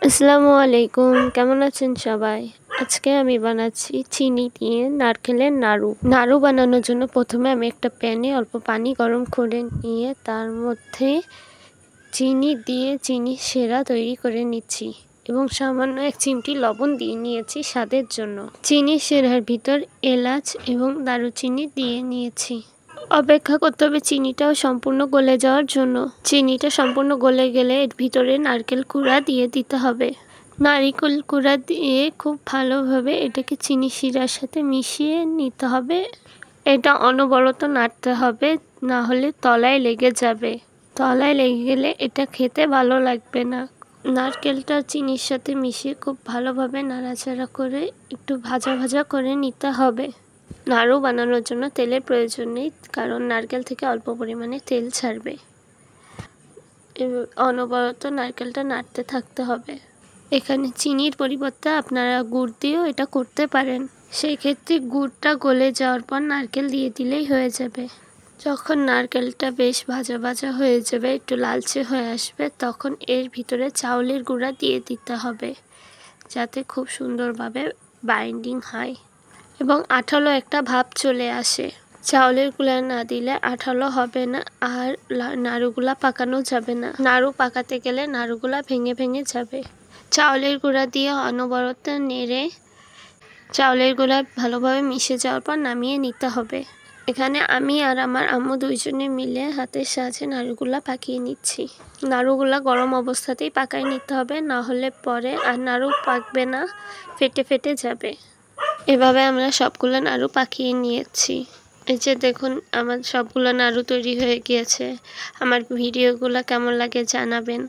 আসসালামু আলাইকুম, কেমন আছেন সবাই? আজকে আমি বানাচ্ছি চিনি দিয়ে নারকেলের নাড়ু। নাড়ু বানানোর জন্য প্রথমে আমি একটা প্যানে অল্প পানি গরম করে নিয়ে তার মধ্যে চিনি দিয়ে চিনি শিরা তৈরি করে নিচ্ছি এবং সামান্য 1 চিমটি লবণ দিয়ে নিয়েছি স্বাদের জন্য। চিনি শিরার ভিতর এলাচ এবং দারুচিনি দিয়ে নিয়েছি। অপেক্ষা করতে হবে চিনিটাও সম্পূর্ণ গলে যাওয়ার জন্য। চিনিটা সম্পূর্ণ গলে গেলে এর ভিতরে নারকেল কুড়া দিয়ে দিতে হবে। নারিকেল কুড়া দিয়ে খুব ভালোভাবে এটাকে চিনি শিরার সাথে মিশিয়ে নিতে হবে। এটা অনবরত নাড়তে হবে, না হলে তলায় লেগে যাবে। তলায় লেগে গেলে এটা খেতে ভালো লাগবে না। নারকেলটা চিনির সাথে মিশিয়ে খুব ভালোভাবে নাড়াচাড়া করে একটু ভাজা ভাজা করে নিতে হবে। নাড়ু বানানোর জন্য তেলের প্রয়োজন নেই, কারণ নারকেল থেকে অল্প পরিমাণে তেল ছাড়বে। অনবরত নারকেলটা নাড়তে থাকতে হবে। এখানে চিনির পরিবর্তে আপনারা গুড় দিয়েও এটা করতে পারেন। সেই ক্ষেত্রে গুড়টা গলে যাওয়ার পর নারকেল দিয়ে দিলেই হয়ে যাবে। যখন নারকেলটা বেশ ভাজা ভাজা হয়ে যাবে, একটু লালচে হয়ে আসবে, তখন এর ভিতরে চাউলের গুঁড়া দিয়ে দিতে হবে, যাতে খুব সুন্দরভাবে বাইন্ডিং হয় এবং আঠালো একটা ভাব চলে আসে। চাউলের গুঁড়া না দিলে আঠালো হবে না, আর নাড়ুগুলা পাকানো যাবে না। নাড়ু পাকাতে গেলে নাড়ুগুলা ভেঙে ভেঙে যাবে। চাউলের গুঁড়া দিয়ে অনবরত নেড়ে চাউলের গুঁড়া ভালোভাবে মিশে যাওয়ার পর নামিয়ে নিতে হবে। এখানে আমি আর আমার আম্মু দুইজনে মিলে হাতের সাহায্যে নাড়ুগুলা পাকিয়ে নিচ্ছি। নাড়ুগুলা গরম অবস্থাতেই পাকায় নিতে হবে, না হলে পরে আর নাড়ু পাকবে না, ফেটে ফেটে যাবে। এভাবে আমরা সবগুলো নাড়ু পাকিয়ে নিয়েছি। এই যে দেখুন, আমার সবগুলো নাড়ু তৈরি হয়ে গিয়েছে। আমার ভিডিওগুলো কেমন লাগে জানাবেন।